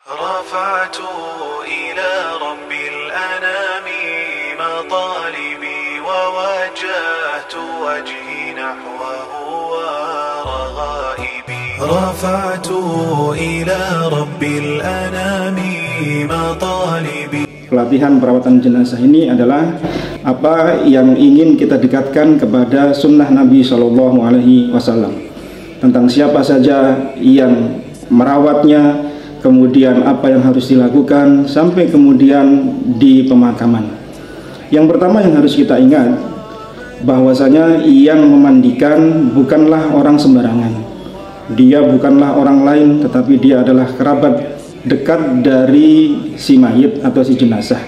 رفعت إلى رب الأنام مطالبي ووجهت وجهي نحوه ورغائبي رفعت إلى رب الأنام مطالبي. Pelatihan perawatan jenazah ini adalah apa yang ingin kita dekatkan kepada sunnah Nabi Shallallahu Alaihi Wasallam tentang siapa saja yang merawatnya, kemudian apa yang harus dilakukan sampai kemudian di pemakaman. Yang pertama yang harus kita ingat bahwasanya yang memandikan bukanlah orang sembarangan. Dia bukanlah orang lain, tetapi dia adalah kerabat dekat dari si mayit atau si jenazah.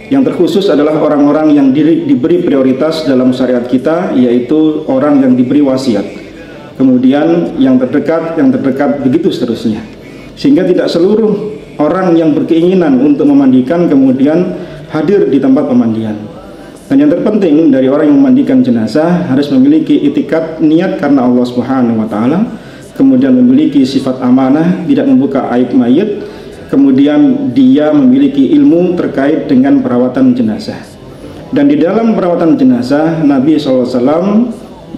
Yang terkhusus adalah orang-orang yang diberi prioritas dalam syariat kita, yaitu orang yang diberi wasiat. Kemudian yang terdekat begitu seterusnya. Sehingga tidak seluruh orang yang berkeinginan untuk memandikan kemudian hadir di tempat pemandian. Dan yang terpenting dari orang yang memandikan jenazah harus memiliki itikat niat karena Allah Subhanahu wa taala, kemudian memiliki sifat amanah, tidak membuka aib mayit, kemudian dia memiliki ilmu terkait dengan perawatan jenazah. Dan di dalam perawatan jenazah Nabi SAW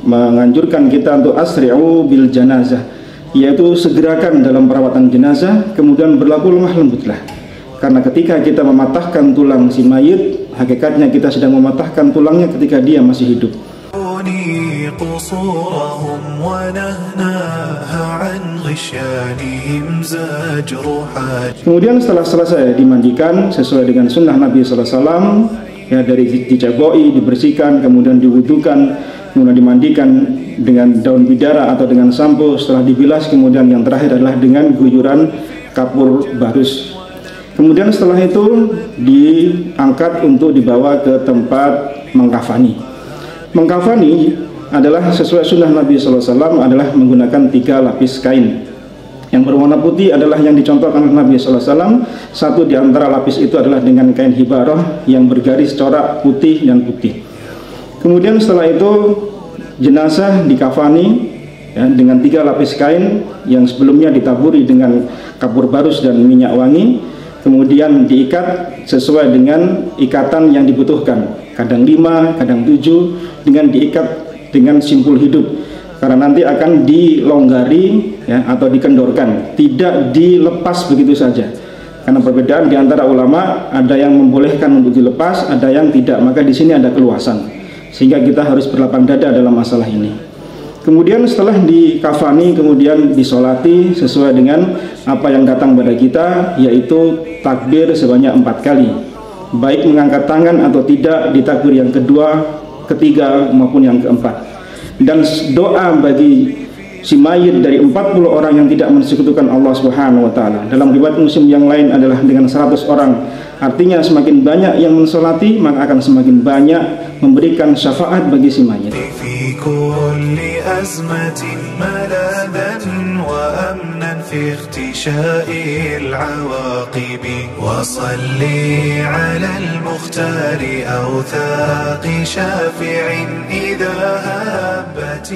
menganjurkan kita untuk asri'u bil janazah, yaitu segerakan dalam perawatan jenazah, kemudian berlaku lemah lembutlah. Karena ketika kita mematahkan tulang si mayit, hakikatnya kita sedang mematahkan tulangnya ketika dia masih hidup. Kemudian setelah selesai dimandikan sesuai dengan sunnah Nabi SAW, ya, dari diceboi, dibersihkan, kemudian diwudukan, kemudian dimandikan dengan daun bidara atau dengan sampo, setelah dibilas, kemudian yang terakhir adalah dengan guyuran kapur barus. Kemudian setelah itu diangkat untuk dibawa ke tempat mengkafani. Mengkafani adalah sesuai sunnah Nabi SAW adalah menggunakan 3 lapis kain. Yang berwarna putih adalah yang dicontohkan oleh Nabi SAW. Satu di antara lapis itu adalah dengan kain hibarah yang bergaris corak putih dan putih. Kemudian setelah itu jenazah dikafani, ya, dengan 3 lapis kain yang sebelumnya ditaburi dengan kapur barus dan minyak wangi. Kemudian diikat sesuai dengan ikatan yang dibutuhkan, kadang 5, kadang 7, dengan diikat dengan simpul hidup, karena nanti akan dilonggari, ya, atau dikendorkan, tidak dilepas begitu saja. Karena perbedaan di antara ulama, ada yang membolehkan untuk dilepas, ada yang tidak, maka di sini ada keluasan, sehingga kita harus berlapang dada dalam masalah ini. Kemudian setelah dikafani, kemudian disolati sesuai dengan apa yang datang pada kita, yaitu takbir sebanyak 4 kali, baik mengangkat tangan atau tidak di takbir yang kedua, ketiga maupun yang keempat. Dan doa bagi si mayit dari 40 orang yang tidak mensekutukan Allah Subhanahu wa taala. Dalam riwayat Muslim yang lain adalah dengan 100 orang. Artinya semakin banyak yang mensolati, maka akan semakin banyak memberikan syafaat bagi si mayit. في اختشاء العواقب وصلي على المختار أوثاق شافع إذا هبت